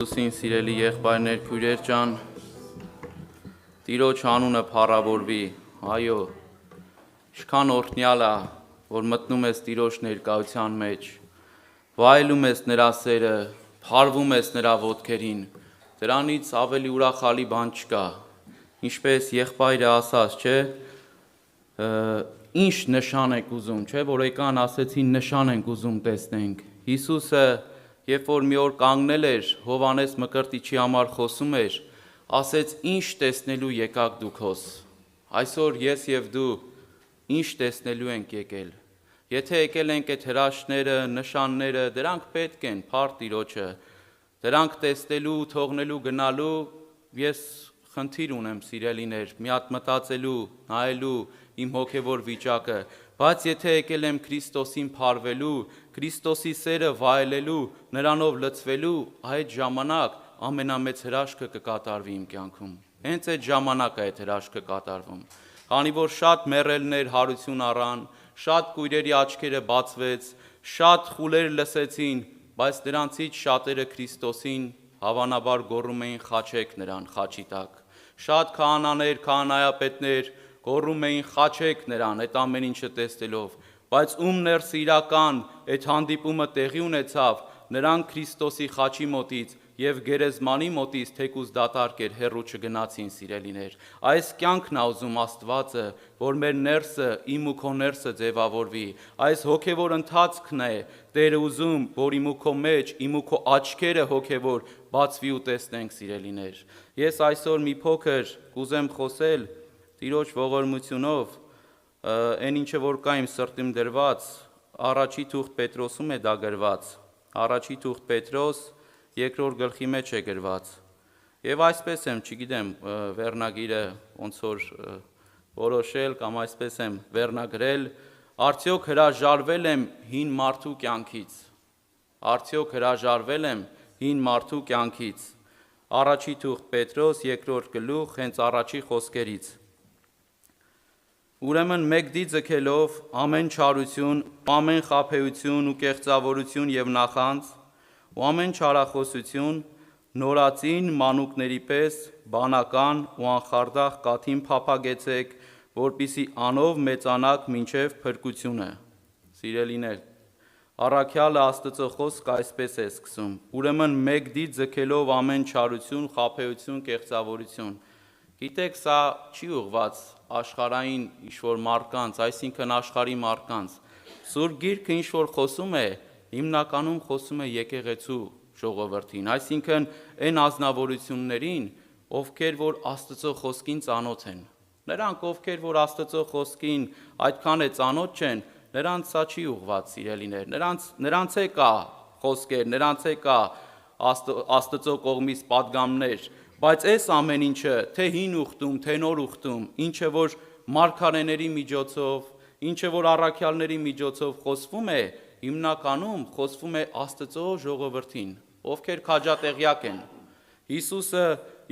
Սին սիրելի եղբայրներ, քույրեր ջան, Տիրոջ անունը փառավորվի, այո, ինչքան օրհնյալ է, որ մտնում ես Տիրոջ ներկայության մեջ, վայելում ես նրա սերը, փառվում ես նրա ոտքերին, դրանից ավելի ուրախալի բան չկա, ինչպես եղբայրը ասաց, չէ, ինչ նշան ենք ուզում, չէ, որ եկան ասեցին նշան ենք ուզում տեսնենք, Հիսուսը երբ որ մի օր կանգնել էր, Հովհաննես Մկրտիչի համար խոսում էր, ասեց ինչ տեսնելու եկաք դուք հոս, այսօր ես և դու ինչ տեսնելու ենք եկել, եթե եկել ենք այդ հրաշքները, նշանները, դրանք պետք են, փառք Տիրոջը, դրանք տեսնելու, թողնելու, գնալու, ես խնդիր ունեմ սիրելիներ, մի հատ մտածելու, նայելու իմ հոգևոր վիճակը, բայց եթե եկել եմ Քրիստոսին փառվելու, Քրիստոսի սերը վայելելու, նրանով լցվելու, այդ ժամանակ ամենամեծ հրաշքը կկատարվի իմ կյանքում։ Հենց այդ ժամանակ այդ հրաշքը կատարվում։ Քանի որ շատ մեռելներ հարություն առան, շատ կույրերի աչքերը բացվեց, շատ խուլեր լսեցին, բայց նրանցից շատերը Քրիստոսին հավանաբար գոռում էին խաչեք նրան խաչի տակ։ Շատ քահանաներ, քահանայապետներ գոռում էին խաչեք նրան այդ ամեն ինչը տեսնելով, բայց ում ներսը իրական այդ հանդիպումը տեղի ունեցավ, նրանք Քրիստոսի խաչի մոտից եւ գերեզմանի մոտից թեկուզ դատարկ էր հեռու չգնացին սիրելիներ։ Այս կյանքն է ուզում Աստվածը, որ մեր ներսը, իմ ու քո ներսը ձևավորվի։ Այս հոգևոր ընթացքն է Տերը ուզում, որ իմ ու քո մեջ, իմ ու քո աչքերը հոգևոր բացվի ու տեսնենք սիրելիներ։ Ես այսօր մի փոքր կուզեմ խոսել Տիրոջ ողորմությունով, այն ինչը որ կա իմ սրտիմ դրված, առաջի թուղթ Պետրոսում է դա գրված, առաջի թուղթ Պետրոս երկրորդ գլխի մեջ է գրված, և այսպես եմ, չգիտեմ, վերնագիրը ոնց որ որոշել կամ այսպես եմ վերնագրել, արդյոք հրաժարվել եմ հին մարդու կյանքից, արդյոք հրաժարվել եմ հին մարդու կյանքից, առաջի թուղթ Պետրոս երկրորդ գլուխ, հենց առաջի խոսքերից, Ուրեմն մեկդի ձգելով ամեն չարություն, ամեն խաբեություն ու կեղծավորություն և նախանձ, ու ամեն չարախոսություն, նորածին մանուկների պես բանական ու անխարդախ կաթին փափագեցեք, որպեսզի անով մեծանաք մինչև փրկությունը։ Սիրելիներ, առաքյալը Աստծո խոսքը այսպես է սկսում. Ուրեմն մեկդի ձգելով ամեն չարություն, խաբեություն, կեղծավորություն։ Գիտեք, սա չի ուղված աշխարհային ինչ-որ մարդկանց, այսինքն աշխարհի մարդկանց։ Սուրբ Գիրքը ինչ-որ խոսում է, հիմնականում խոսում է եկեղեցու ժողովրդին, այսինքն այն ազնվորություններին, ովքեր որ Աստծո խոսքին ծանոթ են։ Նրանք, ովքեր որ Աստծո խոսքին այդքան է ծանոթ չեն, նրանց սա չի ուղված սիրելիներ, նրանց է կա խոսքեր, նրանց է կա Աստծո կողմից պատգամներ, բայց այս ամեն ինչը, թե հին ուխտում, թե նոր ուխտում, ինչը որ մարգարեների միջոցով, ինչը որ առաքյալների միջոցով խոսվում է, հիմնականում խոսվում է Աստծո ժողովրդին, ովքեր քաջատեղյակ են։ Հիսուսը,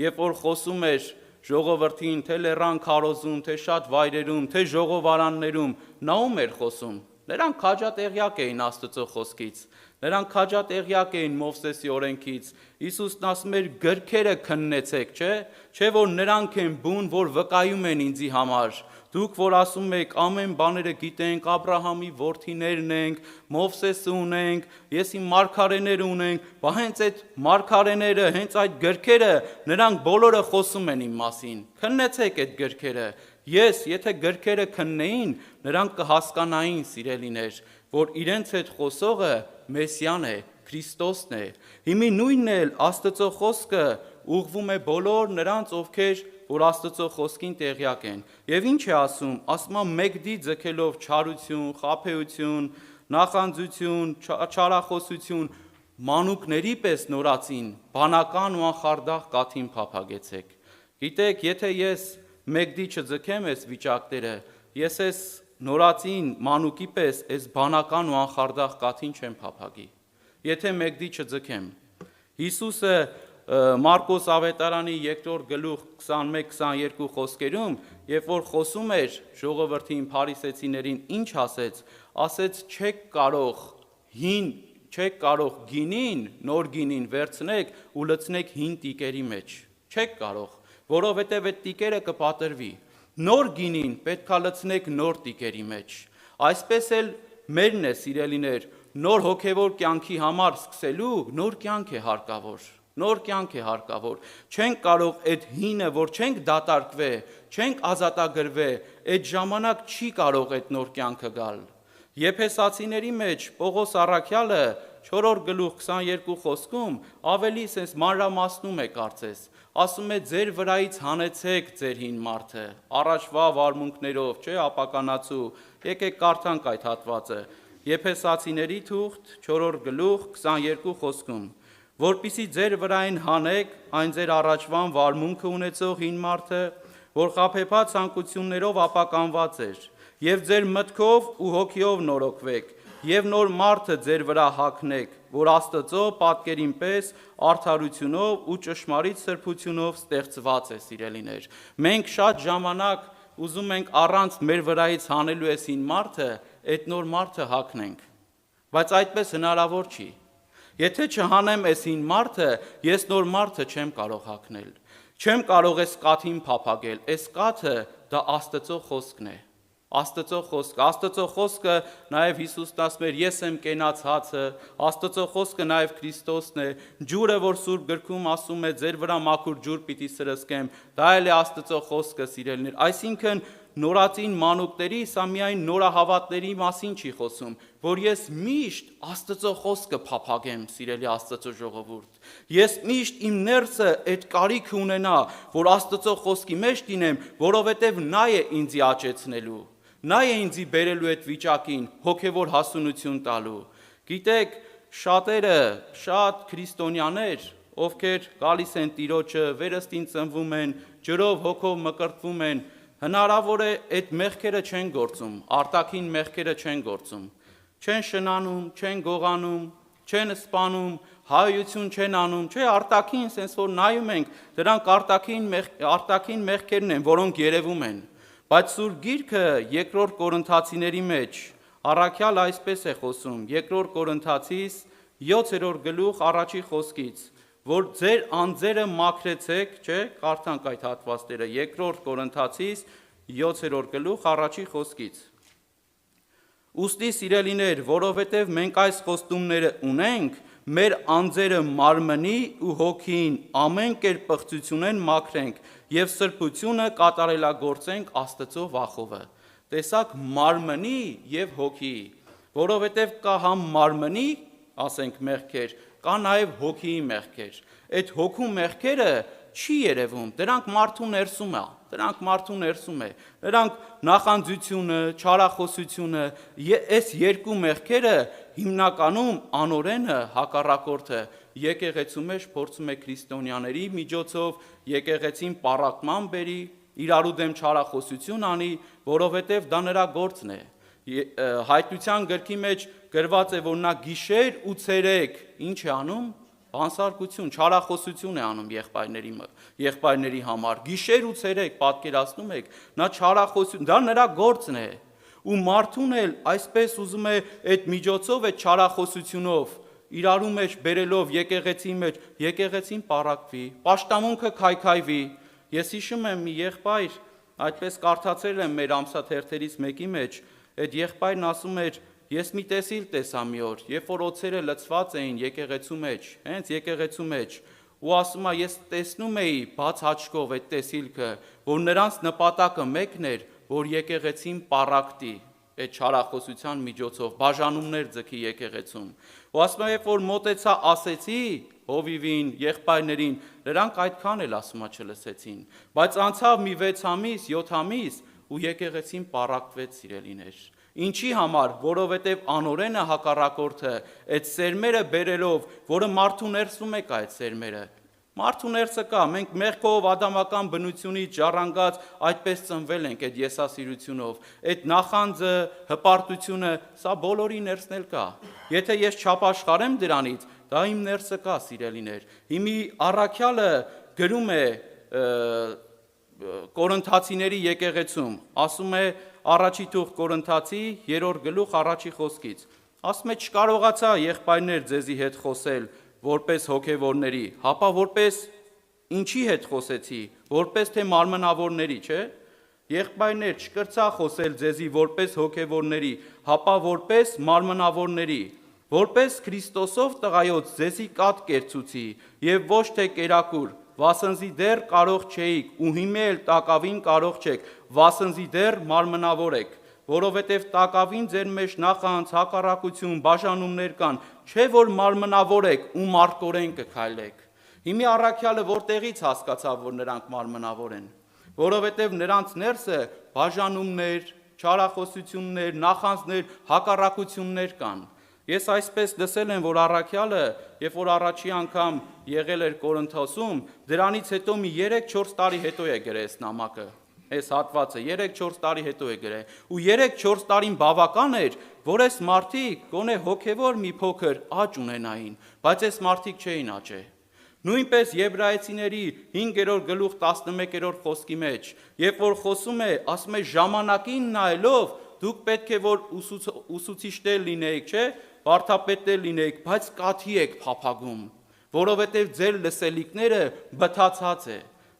երբ որ խոսում էր ժողովրդին, թե լեռան քարոզում, թե շատ վայրերում, թե ժողովարաններում, նա ում էր խոսում։ Նրանք քաջատեղյակ էին Աստծո խոսքից, նրանք քաջատեղյակ էին Մովսեսի օրենքից, Հիսուսն ասում էր գրքերը քննեցեք, չէ՞ որ նրանք են բուն, որ վկայում են ինձի համար, դուք որ ասում եք ամեն բաները գիտենք, Աբրահամի որդիներն ենք, Մովսեսը ունենք, ես իմ մարգարեները ունենք, բա հենց այդ մարգարեները, հենց այդ գրքերը, նրանք բոլորը խոսում են իմ մասին, քննեցեք այդ գրքերը, ես եթե գրքերը քննեին, նրանք կհասկանային սիրելիներ, որ իրենց հետ խոսողը Մեսիան է, Քրիստոսն է, հիմի նույնն էլ Աստծո խոսքը ուղղվում է բոլոր նրանց, ովքեր որ Աստծո խոսքին տեղյակ են, և ինչ է ասում, ասում է մեկդի ձգելով չարություն, խաբեություն, նախանձություն, չարախոսություն, մանուկների պես նորածին, բանական ու անխարդախ կաթին փափագեցեք։ Գիտեք, եթե ես մեկդի չձգեմ այս վիճակները, ես այս նորածին մանուկի պես այս բանական ու անխարդախ կաթին չեմ փափագի, եթե մեկդի չձգեմ։ Հիսուսը Մարկոս ավետարանի 2-րդ գլուխ 21-22 խոսքերում, երբ որ խոսում էր ժողովրդին, փարիսեցիներին, ինչ ասեց, ասեց չեք կարող հին չեք կարող գինին, նոր գինին վերցնեք ու լցնեք հին տիկերի մեջ։ Չեք կարող, որովհետև այդ տիկերը կպատրվի։ Նոր գինին պետքա լցնեք նոր տիկերի մեջ։ Այսպես էլ մերն է, սիրելիներ, նոր հոգևոր կյանքի համար սկսելու նոր կյանք է հարկավոր։ Նոր կյանք է հարկավոր։ Չենք կարող այդ հինը, որ չենք դատարկվե, չենք ազատագրվե, այդ ժամանակ չի կարող այդ նոր կյանքը գալ։ Եփեսացիների մեջ Պողոս առաքյալը 4-րդ գլուխ 22 խոսքում ավելի sense մանրամասնում է կարծես, ասում է ձեր վրայից հանեցեք ձեր հին մարդը, առաջվա վարմունքներով, չէ, ապականացու, եկեք կարդանք այդ հատվածը, Եփեսացիների թուղթ 4-րդ գլուխ 22 խոսքում, որպիսի ձեր վրային հանեք այն ձեր առաջվան վարմունքը ունեցող հին մարդը, որ խաբեբաց ցանկություններով ապականված էր, եւ ձեր մտքով ու հոգիով նորոգվեք, եւ նոր մարդը ձեր վրա հագնեք, որ Աստծո պատկերին պես արդարությունով ու ճշմարիտ սրբությունով ստեղծված է, սիրելիներ։ Մենք շատ ժամանակ ուզում ենք առանց մեր վրայից հանելու այս հին մարդը, այդ նոր մարդը հագնենք, բայց այդպես հնարավոր չի։ Եթե չհանեմ այս հին մարդը, ես նոր մարդը չեմ կարող հագնել։ Չեմ կարող այս կաթին փափագել, այս կաթը դա Աստծո խոսքն է։ Աստծո խոսքը նաև Հիսուսն ասում էր, ես եմ կենաց հացը, Աստծո խոսքը նաև Քրիստոսն է, ջուրը, որ Սուրբ գրքում ասում է, ձեր վրա մաքուր ջուր պիտի սրսկեմ, դա էլ է Աստծո խոսքը, սիրելիներ, այսինքն նորածին մանուկների, սա միայն նորահավատների մասին չի խոսում, որ ես միշտ Աստծո խոսքը փափագեմ, սիրելի Աստծո ժողովուրդ, ես միշտ իմ ներսը այդ կարիքը ունենա, որ Աստծո խոսքի մեջ դինեմ, որովհետև նա է ինձ աճեցնելու, նա է ինձ բերելու այդ վիճակին, հոգևոր հասունություն տալու։ Գիտեք, շատ քրիստոնյաներ, ովքեր գալիս են Տիրոջը, վերստին ծնվում են, ջրով, հոգով մկրտվում են, հնարավոր է այդ մեղքերը չեն գործում, արտաքին մեղքերը չեն գործում, չեն շնանում, չեն գողանում, չեն սպանում, հայություն չեն անում, չէ, արտաքին, sense որ նայում ենք, դրանք արտաքին մեղքերն են, որոնք երևում են, բայց Սուրբ Գիրքը երկրորդ Կորինթացիների մեջ առաքյալ այսպես է խոսում, երկրորդ Կորինթացիս 7-րդ գլուխ առաջի խոսքից, որ ձեր անձերը մաքրեցեք, չէ, կարդանք այդ հատվածները, երկրորդ Կորինթացիս 7-րդ գլուխ առաջի խոսքից։ Ուստի սիրելիներ, որովհետև մենք այս խոստումները ունենք, մեր անձերը մարմնի ու հոգին ամեն կերպ պղծությունեն մաքրենք եւ սրբությունը կատարելագործենք Աստծո վախովը։ Տեսակ մարմնի եւ հոգի, որովհետև կա համ մարմնի, ասենք մեղքեր, կա նաև հոգիի մեղքեր։ Այդ հոգու մեղքերը չի երևում, դրանք մարդու ներսում է, դրանք նախանձությունը, չարախոսությունը, այս երկու մեղքերը հիմնականում անօրենը հակառակորդը եկեղեցու մեջ փորձում է քրիստոնյաների միջոցով եկեղեցին պառակտման բերի, իրարու դեմ չարախոսություն անի, որովհետև դա նրա գործն է։ Հայտնության գրքի մեջ գրված է, որ նա գիշեր ու ցերեկ ինչ է անում, բանսարկություն, չարախոսություն է անում եղբայրների համար, գիշեր ու ցերեկ պատկերացնում եք, նա չարախոսություն, դա նրա գործն է, ու մարդուն էլ այսպես ուզում է այդ միջոցով, այդ չարախոսությունով, իրարու մեջ բերելով եկեղեցի մեջ, եկեղեցին պառակվի, պաշտամունքը քայքայվի։ Ես հիշում եմ մի եղբայր, այդպես կարդացել եմ մեր ամսաթերթերից մեկի մեջ, այդ եղբայրն ասում էր, ես մի տեսիլ տեսա մի օր, երբ որ օձերը լցված էին եկեղեցու մեջ, հենց եկեղեցու մեջ, ու ասում է, ես տեսնում էի բաց աչքով այդ տեսիլքը, որ նրանց նպատակը մեկն էր, որ եկեղեցին պառակտի, այդ չարախոսության միջոցով, բաժանումներ ձգի եկեղեցում։ Ու ասում է, երբ որ մոտեցա ասեցի հովիվին, եղբայրներին, նրանք այդքան էլ ասում է չլսեցին, բայց անցավ մի 6 ամիս, 7 ամիս ու եկեղեցին պառակտվեց, սիրելիներ։ Ինչի համար, որովհետև անօրենը հակառակորդը այդ սերմերը բերելով, որը մարդու ներսում է կա այդ սերմերը, մարդու ներսը կա, մենք մեղքով ադամական բնությունից ժառանգած այդպես ծնվել ենք այդ եսասիրությունով, այդ նախանձը, հպարտությունը, սա բոլորի ներսն էլ կա։ Եթե ես չապաշխարեմ դրանից, դա իմ ներսը կա, սիրելիներ։ Հիմի առաքյալը գրում է Կորինթացիների եկեղեցում, ասում է առաջի թուղթ Կորինթացի 3-րդ գլուխ առաջի խոսքից, Ասում է չկարողացա եղբայրներ ձեզի հետ խոսել որպես հոգևորների, հապա որպես ինչի հետ խոսեցի, որպես թե մարմնավորների, չէ՞։ Եղբայրներ չկրծա խոսել ձեզի որպես հոգևորների, հապա որպես մարմնավորների, որպես Քրիստոսով տղայոց ձեզի կատ կերծուցի եւ ոչ թե կերակուր, վասնզի դեռ կարող չէիք ու հիմա էլ տակավին կարող չեք, վասնզի դեռ մարմնավոր եք, որովհետև տակավին ձեր մեջ նախանց հակառակություն, բաժանումներ կան, չէ որ մարմնավոր եք ու մարտկորեն կքայլեք։ Հիմի առաքյալը որտեղից հասկացավ, որ նրանք մարմնավոր են, որովհետև նրանց ներսը բաժանումներ, չարախոսություններ, նախանձներ, հակառակություններ կան։ Ես այսպես լսել եմ, որ առաքյալը, երբ որ առաջի անգամ եղել էր Կորինթոսում, դրանից հետո մի 3-4 տարի հետո է գրել այս նամակը։ Այս հատվածը 3-4 տարի հետո է գրել, ու 3-4 տարին բավական էր, որ այս մարդիկ գոնե հոգևոր մի փոքր աճ ունենային, բայց այս մարդիկ չէին աճել։ Նույնպես Եբրայեցիների 5-րդ գլուխ 11-րդ խոսքի մեջ, երբ որ խոսում է, ասում է ժամանակին նայելով, դուք պետք է որ ուսուցիչներ լինեիք, չէ, վարդապետներ լինեիք, բայց կաթի եք փափագում, որովհետև ձեր լսելիքները բթացած է։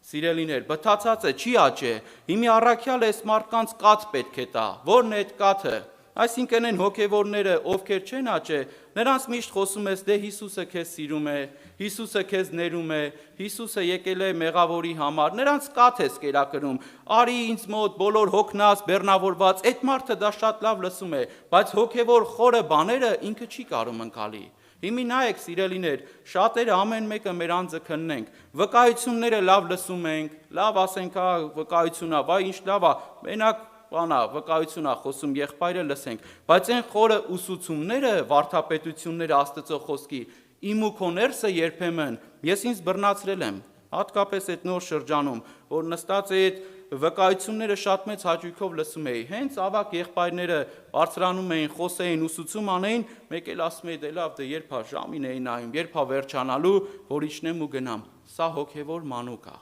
Սիրելիներ, բթացած է, չի աճե։ Հիմի առաքյալը այս մարդկանց կաթ պետք է տա։ Որն է այդ կաթը։ Այսինքն են հոգևորները, ովքեր չեն աճե, նրանց միշտ խոսում ես, դե Հիսուսը քեզ սիրում է, Հիսուսը քեզ ներում է, Հիսուսը եկել է մեղավորի համար, նրանց կաթ ես կերակրում, արի ինձ մոտ բոլոր հոգնած, բեռնավորված, այդ մարդը դա շատ լավ լսում է, բայց հոգևոր խորը բաները ինքը չի կարող ընկալի։ Հիմի նայեք սիրելիներ, շատերը ամեն մեկը մեր անձը քննենք, վկայությունները լավ լսում ենք, լավ ասենք, վկայություն է, վայ ինչ լավ է, մենակ բանա, վկայություն է խոսում, եղբայրը լսենք, բայց այն խորը ուսուցումները, վարդապետությունները Աստծո խոսքի, իմ ու քո ներսը երբեմն ես ինձ բռնացրել եմ, հատկապես այդ նոր շրջանում, որ նստած է այդ վկայությունները շատ մեծ հաճույքով լսում էի, հենց ավակ եղբայրները բարձրանում էին, խոսեին, ուսուցում անեին, մեկ էլ ասում էի, դե լավ, դե երբ է ժամին էի նայում, երբ է վերջանալու, որ իջնեմ ու գնամ, սա հոգևոր մանուկ է։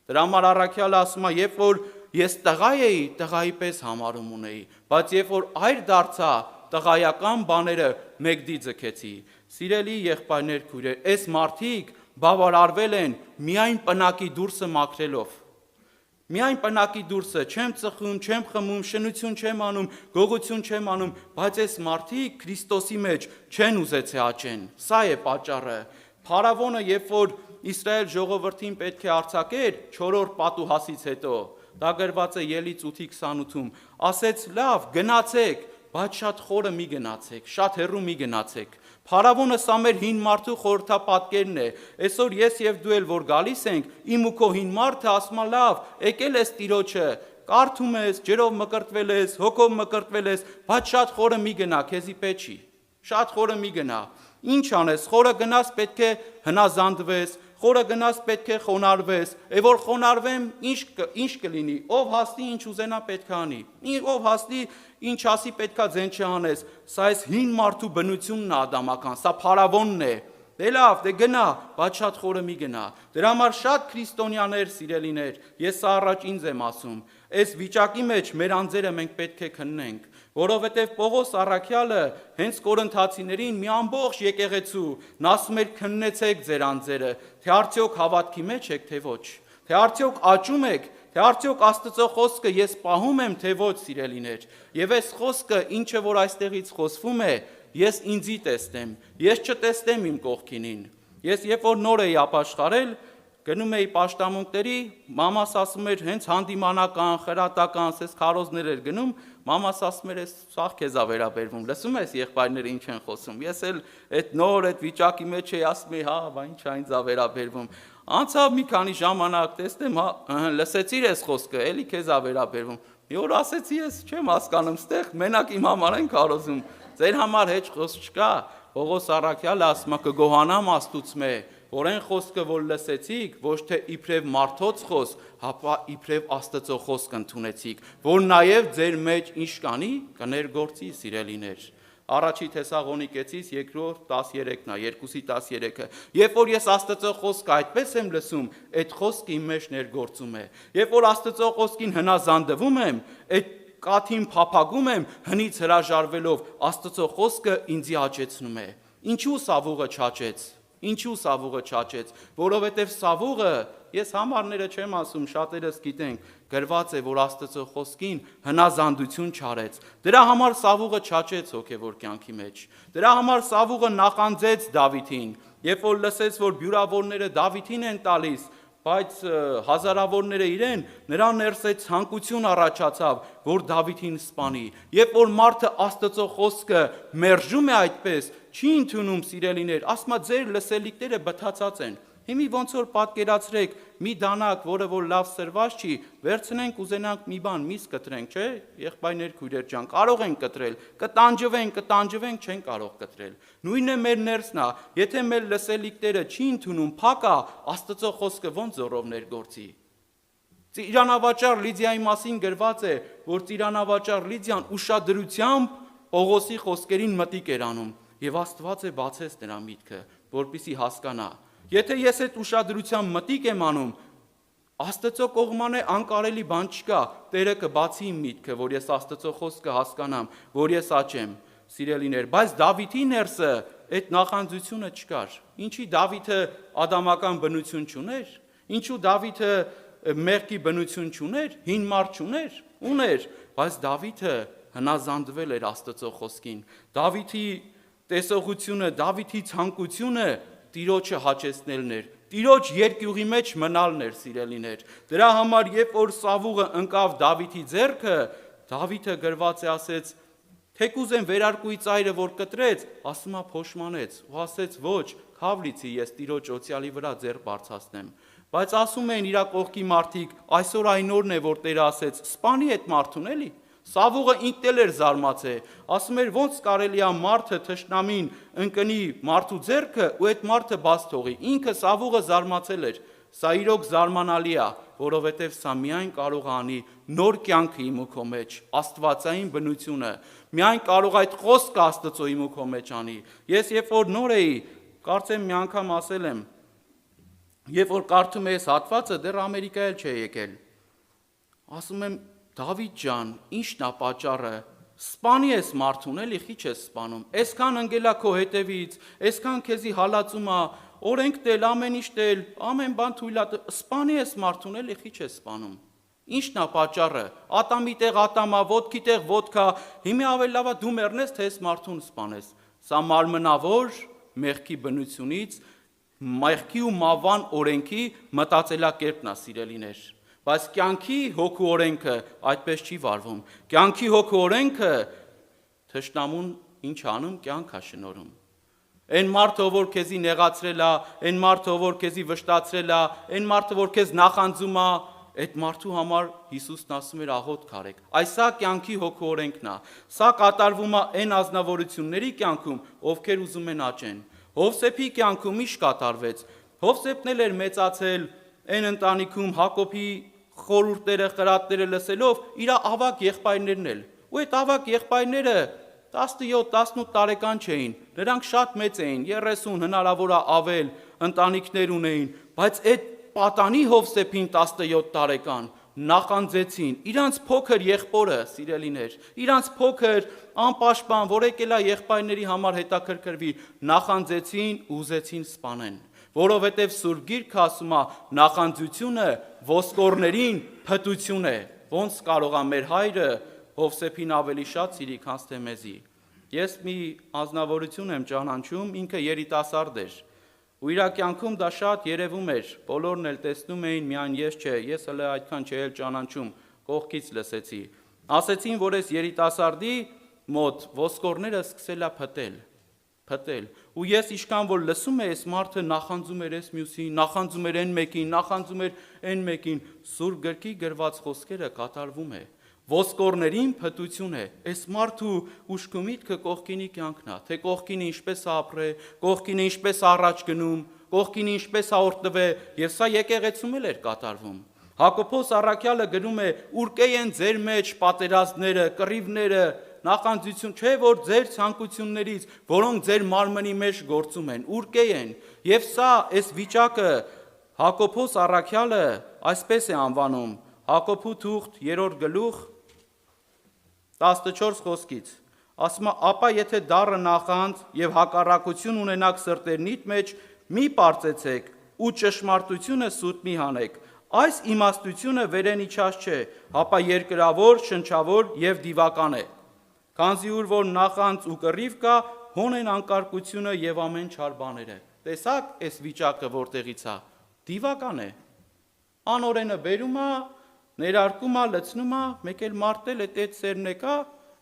Դրա համար առաքյալը ասում է, երբ որ ես տղա էի, տղայի պես համարում ունեի, բայց երբ որ այր դարձա, տղայական բաները մեկդի ձգեցի։ Սիրելի եղբայրներ, քույրեր, այս մարդիկ բավարարվել են միայն պնակի դուրսը մաքրելով։ Միայն պնակի դուրսը, չեմ ծխում, չեմ խմում, շնություն չեմ անում, գողություն չեմ անում, բայց այս մարդիկ Քրիստոսի մեջ չեն ուզեցել աճեն։ Սա է պատճառը։ Փարավոնը, երբ որ Իսրայել ժողովրդին պետք է արձակեր 4-րդ պատուհասից հետո, դա գրված է Ելից 8:28-ում, ասեց լավ, գնացեք, բայց շատ խորը մի գնացեք, շատ հեռու մի գնացեք։ Փարավոնը սա մեր հին մարդու խորհրդապատկերն է։ Այսօր ես եւ դու էլ որ գալիս ենք, իմ ու քո հին մարդը ասում է լավ, եկել ես Տիրոջը, կարդում ես, ջերով մկրտվել ես, հոգով մկրտվել ես, բայց շատ խորը մի գնա, քեզի պետք չի։ Շատ խորը մի գնա։ Ինչ անես, խորը գնաս պետք է հնազանդվես, խորը գնաս պետք է խոնարհվես, որ խոնարհվեմ, ինչ կլինի, ով հասնի ինչ ուզենա պետք է անի, ով հասնի ինչ ասի պետք է ձեն չանես, սա այս հին մարդու բնությունն է ադամական, սա փարավոնն է, դե լավ, դե գնա, բայց շատ խորը մի գնա, դրա համար շատ քրիստոնյաներ, սիրելիներ, ես սա առաջ ինձ եմ ասում, այս վիճակի մեջ մեր անձերը մենք պետք է քննենք, որովհետև Պողոս առաքյալը հենց Կորինթացիներին մի ամբողջ եկեղեցու նա ասում էր քննեցեք ձեր անձերը, թե արդյոք հավատքի մեջ եք, թե ոչ, թե արդյոք աճում եք, թե արդյոք Աստծո խոսքը ես պահում եմ, թե ոչ, սիրելիներ, եւ այս խոսքը, ինչը որ այստեղից խոսվում է, ես ինձի տեսնեմ, ես չտեսնեմ իմ կողքինին, ես երբ որ նոր էի ապաշխարել, գնում էի պաշտամունքների, մամաս ասում էր հենց հանդիմանական, խրատական, սես քարոզներ էր գնում, մամաս ասում էր, սաղ քեզ է վերաբերվում, լսում ես եղբայրները ինչ են խոսում, ես էլ այդ նոր այդ վիճակի մեջ էի ասում էի, հա, բա ինչ ինձ է վերաբերվում, անցավ մի քանի ժամանակ, տեսնեմ, հա, լսեցիր ես խոսքը, էլի քեզ է վերաբերվում, մի օր ասեցի ես, չեմ հասկանում, ստեղ մենակ իմ համար են քարոզում, ձեր համար հեչ խոսք չկա, Պողոս առաքյալը ասում է կգոհանամ Աստուծմե, որ այն խոսքը, որ լսեցիք, ոչ թե իբրև մարդոց խոսք, հապա իբրև Աստծո խոսք ընդունեցիք, որ նաև ձեր մեջ ինչ կանի, կներգործի, սիրելիներ։ Առաջի Թեսաղոնիկեցիս 2:13-ն է, 2:13-ը։ Երբ որ ես Աստծո խոսքը այդպես եմ լսում, այդ խոսքը իմ մեջ ներգործում է։ Երբ որ Աստծո խոսքին հնազանդվում եմ, այդ կաթին փափագում եմ, հնից հրաժարվելով, Աստծո խոսքը ինձի հաճեցնում է։ Ինչու սավուղը չաճեց։ Ինչու սավուղը չաճեց, որովհետև սավուղը, ես համարները չեմ ասում, շատերս գիտենք, գրված է, որ Աստծո խոսքին հնազանդություն չարեց։ Դրա համար սավուղը չաճեց հոգևոր կյանքի մեջ։ Դրա համար սավուղը նախանձեց Դավիթին, երբ որ լսեց, որ բյուրավորները Դավիթին են տալիս, բայց հազարավորները իրեն, նրա ներսե ցանկություն առաջացավ, որ Դավիթին սպանի։ Երբ որ մարդը Աստծո խոսքը մերժում է այդպես, չի ընդունում, սիրելիներ, ասма ձեր լսելիքները բթացած են։ Հիմի ոնց որ պատկերացրեք մի դանակ, որը որ լավ սրված չի, վերցնենք ուզենանք մի բան, միս կտրենք, չէ՞, եղբայրներ, քույրեր ջան, կարող են կտրել, կտանջվենք, չեն կարող կտրել։ Նույնն է մեր ներսն է, եթե մեր լսելիքները չի ընդունում, փակա, Աստծո խոսքը ոնց զորով ներգործի։ Ծիրանավաճառ Լիդիայի մասին գրված է, որ ծիրանավաճառ Լիդիան ուշադրությամբ Պողոսի խոսքերին մտիկ էր անում, եւ Աստված է բացեց նրա միտքը, որպեսզի հասկանա։ Եթե ես այդ ուշադրությամբ մտիկ եմ անում, Աստծո կողմանը անկարելի բան չկա, Տերը կբացի իմ միտքը, որ ես Աստծո խոսքը հասկանամ, որ ես աճեմ, սիրելիներ, բայց Դավիթի ներսը այդ նախանձությունը չկար։ Ինչի Դավիթը ադամական բնություն չուներ, ինչու Դավիթը մեղքի բնություն չուներ, հին մարդ չուներ, ուներ, բայց Դավիթը հնազանդվել էր Աստծո խոսքին։ Դավիթի տեսողությունը, Դավիթի ցանկությունը Տիրոջը հաճեցնելն էր, Տիրոջ երկյուղի մեջ մնալն էր, սիրելիներ։ Դրա համար, երբ որ սավուղը ընկավ Դավիթի ձեռքը, Դավիթը գրված է ասեց, թեկուզ են վերարկուի ծայրը, որ կտրեց, ասում է փոշմանեց, ու ասեց, ոչ, քավլիցի ես Տիրոջ օծյալի վրա ձեռ բարձրացնեմ։ Բայց ասում են իր կողքի մարդիկ, այսօր այն օրն է, որ Տերը ասեց, սպանի այդ մարդուն էլի։ Սավուղը ինքն էլ էր զարմացել, ասում էր ոնց կարելի է մարդը թշնամին ընկնի մարդու ձեռքը ու այդ մարդը բաց թողի։ Ինքը Սավուղը զարմացել էր։ Սա իրոք զարմանալի է, որովհետև սա միայն կարող է անի նոր կյանքը իմ ու քո մեջ, աստվածային բնությունը։ Միայն կարող այդ խոսքը Աստծո իմ ու քո մեջ անի։ Ես երբ որ նոր էի, կարծեմ մի անգամ ասել եմ, երբ որ կարդում ես հատվածը, դեռ Ամերիկա էլ չէ եկել։ Ասում եմ Դավիթ ջան, ի՞նչն է պատճառը։ Սպանի ես մարդուն, էլի խիչ ես սպանում։ Այսքան ընկելա քո հետևից, այսքան քեզի հալածում է, օրենք տել, ամեն ինչ տել, ամեն բան թույլ է, սպանի ես մարդուն, էլի խիչ ես սպանում։ Ի՞նչն է պատճառը։ Ատամի տեղ ատամա, ոտքի տեղ ոտքա, հիմա ավելի լավ է դու մեռնես, թե այս մարդուն սպանես։ Սա մարմնավոր մեղքի բնությունից, մեղքի ու մավան օրենքի մտածելակերպն է, սիրելիներ։ Բայց կյանքի հոգու օրենքը այդպես չի վարվում։ Կյանքի հոգու օրենքը թշնամուն ինչ անում, կյանք է շնորհում։ Այն մարդը, որ քեզի նեղացրել է, այն մարդը, որ քեզի վշտացրել է, այն մարդը, որ քեզ նախանձում է, այդ մարդու համար Հիսուսն ասում էր աղոթք արեք։ Այսա կյանքի հոգու օրենքն է։ Սա կատարվում է այն ազնվորությունների կյանքում, ովքեր ուզում են աճեն։ Հովսեփի կյանքում ինչ կատարվեց։ Հովսեփն էլ էր մեծացել այն ընտանիքում Հակոբի խորհուրդները, խրատները լսելով իր ավակ եղբայրներն էլ։ Ու այդ ավակ եղբայրները 17-18 տարեկան չէին, նրանք շատ մեծ էին, 30, հնարավոր է ավել ընտանիքներ ունեին, բայց այդ պատանի Հովսեփին 17 տարեկան նախանձեցին իրանց փոքր եղբորը, սիրելիներ, իրանց փոքր անպաշտպան, որ եկել է եղբայրների համար հետաքրքրվի, նախանձեցին ու ուզեցին սպանեն։ Որովհետև Սուրբ Գիրքը ասում է, նախանձությունը ոսկորներին փտություն է։ Ոնց կարող է մեր հայրը Հովսեփին ավելի շատ սիրի, քան թե մեզի։ Ես մի ազնվորություն եմ ճանաչում, ինքը երիտասարդ էր։ Ու իր կյանքում դա շատ երևում էր, բոլորն էլ տեսնում էին, միայն ես չէ, ես հələ այդքան չէի ճանաչում, կողքից լսեցի։ Ասեցին, որ այս երիտասարդի մոտ ոսկորները սկսել է փտել։ Ու ես ինչքան որ լսում եմ, այս մարդը նախանձում էր այս մյուսին, նախանձում էր այն մեկին, նախանձում էր այն մեկին, Սուրբ Գրքի գրված խոսքերը կատարվում է։ Ոսկորներին փտություն է։ Այս մարդու ուշքի միտքը կողքինի կյանքն է, թե կողքինը ինչպես է ապրել, կողքինը ինչպես առաջ գնում, կողքինը ինչպես է օրտնվել, եւ սա եկեղեցում էլ էր կատարվում։ Հակոբոս առաքյալը գրում է. «Ուրկե են ձեր մեջ պատերազմները, կռիվները, նախանձություն, չէ որ ձեր ցանկություններից, որոնք ձեր մարմնի մեջ գործում են, ուրկե են»։ Եվ սա այս վիճակը Հակոբոս առաքյալը այսպես է անվանում. Հակոբու թուղթ 3 գլուխ 14 խոսքից։ Ասում է, ապա եթե դառը նախանձ եւ հակառակություն ունենաք սրտերնիդ մեջ, մի պարծեցեք ու ճշմարտությունը սուտ մի հանեք։ Այս իմաստությունը վերեն իջած չէ, հապա երկրավոր, շնչավոր եւ դիվական է։ Քանզի ուր որ նախանձ ու կռիվ կա, հոն են անկարգությունը եւ ամեն չար բաները։ Տեսակ, այս վիճակը որտեղից է, դիվական է։ Անօրենը բերում է, ներարկում է, լցնում է, մեկ էլ մարտել այդ սերն է կա,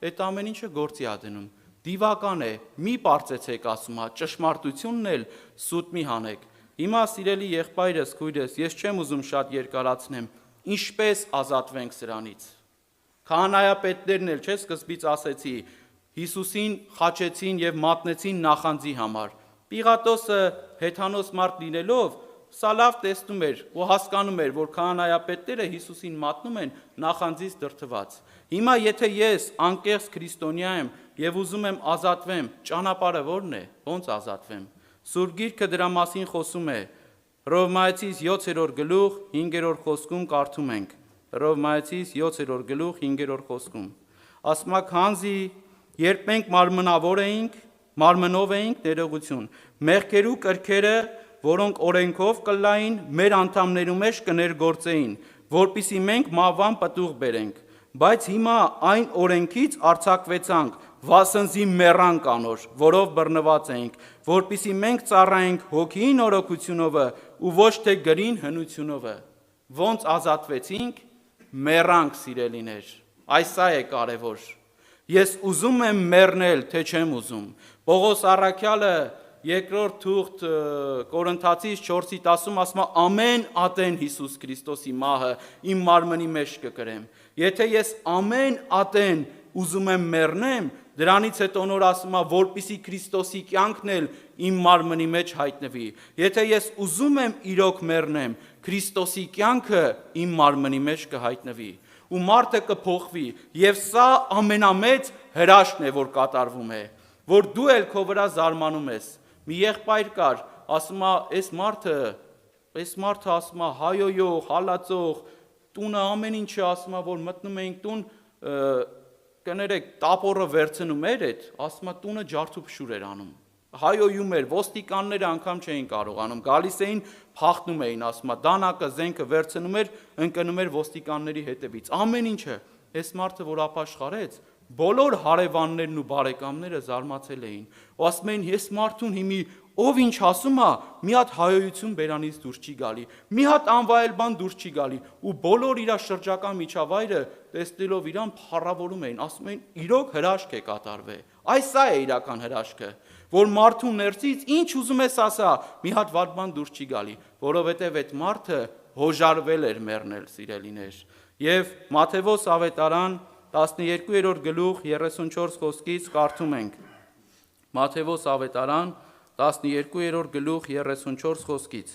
այդ ամեն ինչը գործի է դնում։ Դիվական է, մի պարծեցեք, ասում է, ճշմարտությունն էլ սուտ մի հանեք։ Հիմա սիրելի եղբայրս, քույրս, ես չեմ ուզում շատ երկարացնեմ, ինչպես ազատվենք սրանից։ Քահանայապետներն էլ, չէ՞, սկզբից ասեցի, Հիսուսին խաչեցին եւ մատնեցին նախանձի համար։ Պիղատոսը հեթանոս մարդ լինելով, սա լավ տեսնում էր ու հասկանում էր, որ քահանայապետները Հիսուսին մատնում են նախանձից դրդված։ Հիմա եթե ես անկեղծ քրիստոնյա եմ եւ ուզում եմ ազատվեմ, ճանապարհը ո՞րն է, ո՞նց ազատվեմ։ Սուրբ Գիրքը դրա մասին խոսում է։ Հռոմայացիս 7-րդ գլուխ 5-րդ խոսքում կարդում ենք։ Հռոմայացիս 7-րդ գլուխ 5-րդ խոսքում։ Ասում է, քանզի երբ մենք մարմնով էինք ներողություն, մեղքերու կրքերը, որոնք օրենքով կլային, մեր անդամներու մեջ կներգործեին, որպիսի մենք մահվան պտուղ բերենք։ Բայց հիմա այն օրենքից արձակվեցանք, վասնզի մեռանք անոր, որով բռնված էինք, որպիսի մենք ծառայենք հոգիի նորոգությունովը ու ոչ թե գրին հնությունովը։ Ոնց ազատվեցինք, մեռանք, սիրելիներ։ Այս սա է կարևոր։ Ես ուզում եմ մեռնել, թե չեմ ուզում։ Պողոս առաքյալը երկրորդ թուղթ Կորինթացիս 4:10 ասում է, ամեն ատեն Հիսուս Քրիստոսի մահը իմ մարմնի մեջ կկրեմ։ Եթե ես ամեն ատեն ուզում եմ մեռնեմ, դրանից հետո նոր ասում է, որպիսի Քրիստոսի կյանքն էլ իմ մարմնի մեջ հայտնվի։ Եթե ես ուզում եմ իրոք մեռնեմ, Քրիստոսի կյանքը իմ մարմնի մեջ կհայտնվի։ Ու մարդը կփոխվի, եւ սա ամենամեծ հրաշքն է, որ կատարվում է, որ դու էլ քո վրա զարմանում ես։ Մի եղբայր կար, ասում է, այս մարդը ասում է, հայոյող, հալածող, տունը ամեն ինչը ասում է, որ մտնում էինք տուն, կներեք, տապորը վերցնում էր այդ, ասում է, տունը ջարդուփշուր էր անում, հայոյում էր, ոստիկանները անգամ չէին կարողանում, գալիս էին, փախնում էին, ասում է, դանակը, զենքը վերցնում էր, ընկնում էր ոստիկանների հետևից, ամեն ինչը, այս մարդը, որ ապաշխարեց, բոլոր հարևաններն ու բարեկամները զարմացել էին, ու ասում էին, ես մարդուն հիմի ով ինչ ասում է, մի հատ հայոյություն բերանից դուրս չի գալի, մի հատ անվայել բան դուրս չի գալի, ու բոլոր իր շրջակա միջավայրը տեսնելով իրան փառավորում էին, ասում էին, իրոք հրաշք է կատարվել։ Այս սա է իրական հրաշքը, որ մարդու ներսից ինչ ուզում ես ասա, մի հատ վատ բան դուրս չի գալի, որովհետև այդ մարդը հոժարվել էր մեռնել, սիրելիներ։ Եվ Մատթեոս ավետարան 12-րդ գլուխ 34 խոսքից կարդում ենք։ Մատթեոս ավետարան 12-րդ գլուխ 34 խոսքից։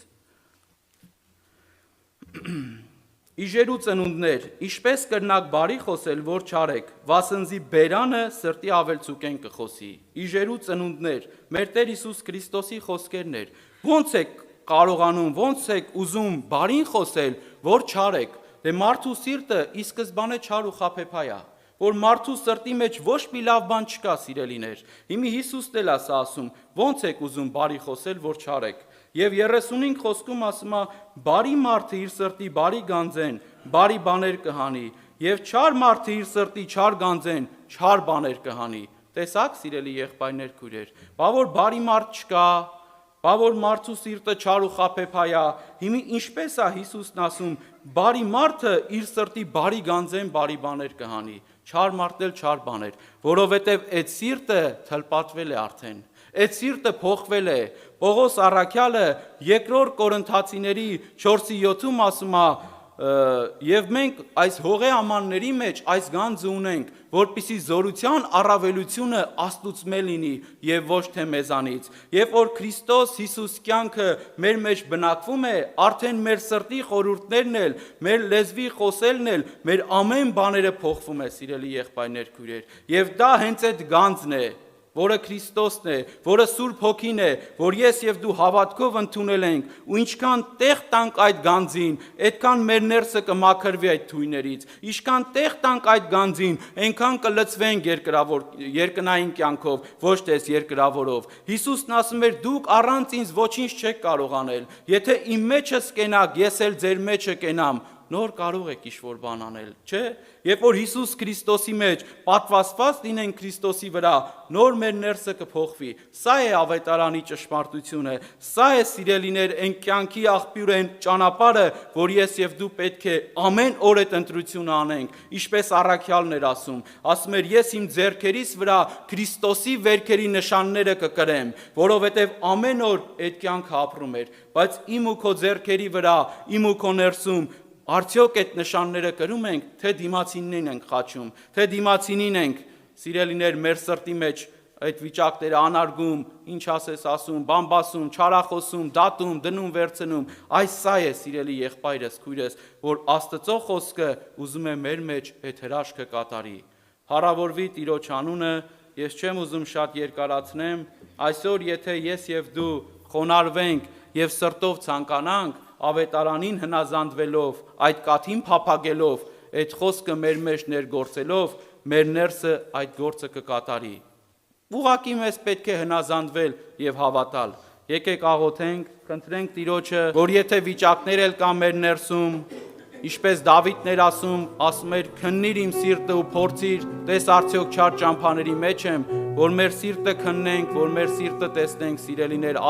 Իժերու ծնունդներ, ինչպես կրնակ բարի խոսել, որ չարեք, վասնզի բերանը սրտի ավելցուկեն կխոսի։ Իժերու ծնունդներ, մեր Տեր Հիսուս Քրիստոսի խոսքերն էր։ Ոնց եք կարողանում, ոնց եք ուզում բարին խոսել, որ չարեք։ Դե մարդու սիրտը ի սկզբանե չար ու խաբեբայ է, որ մարդու սրտի մեջ ոչ մի լավ բան չկա, սիրելիներ։ Հիմի Հիսուսն էլ է ասում, ոնց եք ուզում բարի խոսել, որ չարեք։ Եվ 35 խոսքում ասում է, բարի մարդը իր սրտի բարի գանձեն, բարի բաներ կհանի, եւ չար մարդը իր սրտի չար գանձեն, չար բաներ կհանի։ Տեսակ, սիրելի եղբայրներ, քույրեր, բա որ բարի մարդ չկա, բա որ մարդու սիրտը չար ու խաբեբայ է, հիմի ինչպես է Հիսուսն ասում, բարի մարդը իր սրտի բարի գանձեն, բարի բաներ կհանի, չար մարդն էլ չար բաներ, որովհետև այդ սիրտը թլպատվել է արդեն, այդ սիրտը փոխվել է։ Պողոս առաքյալը երկրորդ Կորինթացիների 4:7-ում ասում է, եւ մենք այս հողե ամանների մեջ այս գանձը ունենք, որպիսի զորության առավելությունը Աստծուց լինի եւ ոչ թե մեզանից։ Երբ որ Քրիստոս Հիսուս կյանքը մեր մեջ բնակվում է, արդեն մեր սրտի խորհուրդներն էլ, մեր լեզվի խոսելն էլ, մեր ամեն բաները փոխվում է, սիրելի եղբայրներ, քույրեր։ Եվ դա հենց այդ գանձն է, որը Քրիստոսն է, որը Սուրբ Հոգին է, որ ես եւ դու հավատքով ընդունել ենք, ու ինչքան տեղ տանք այդ գանձին, այդքան մեր ներսը կմաքրվի այդ թույներից, ինչքան տեղ տանք այդ գանձին, այնքան կլցվենք երկնային կյանքով, ոչ թե երկրավորով։ Հիսուսն ասում էր, դուք առանց ինձ ոչինչ չեք կարող անել, եթե իմ մեջս կենաք, ես էլ ձեր մեջը կենամ, նոր կարող եք ինչ-որ բան անել, չէ՞։ Երբ որ Հիսուս Քրիստոսի մեջ պատվաստված լինենք Քրիստոսի վրա, նոր մեր ներսը կփոխվի։ Սա է ավետարանի ճշմարտությունը, սա է սիրելիներ այն կյանքի աղբյուրը, այն ճանապարհը, որ ես եւ դու պետք է ամեն օր այդ ընտրությունը անենք, ինչպես առաքյալն էր ասում էր, ես իմ ձեռքերիս վրա Քրիստոսի վերքերի նշանները կկրեմ, որովհետեւ ամեն օր այդ կյանքը ապրում էր, բայց իմ ու քո ձեռքերի վրա, իմ ու քո ներսում արդյոք այդ նշանները կրում ենք, թե դիմացինին ենք խաչում, թե դիմացինին ենք, սիրելիներ, մեր սրտի մեջ այդ վիճակները անարգում, ինչ ասես ասում, բամբասում, չարախոսում, դատում, դնում, վերցնում, այս սա է, սիրելի եղբայրս, քույրս, որ Աստծո խոսքը ուզում է մեր մեջ այդ հրաշքը կատարի։ Փառավորվի Տիրոջ անունը, ես չեմ ուզում շատ երկարացնեմ, այսօր եթե ես եւ դու խոնարհվենք եւ սրտով ցանկանանք, ավետարանին հնազանդվելով, այդ կաթին փափագելով, այդ խոսքը մեր մեջ ներգործելով, մեր ներսը այդ գործը կկատարի։ Ուղղակի մեզ պետք է հնազանդվել եւ հավատալ։ Եկեք աղոթենք, խնդրենք Տիրոջը, որ եթե վիճակներ էլ կան մեր ներսում, ինչպես Դավիթն էր ասում էր, քննիր իմ սիրտը ու փորձիր, տես արդյոք չար ճամփաների մեջ եմ, որ մեր սիրտը քննենք, որ մեր սիրտը տեսնենք, սիրելիներ,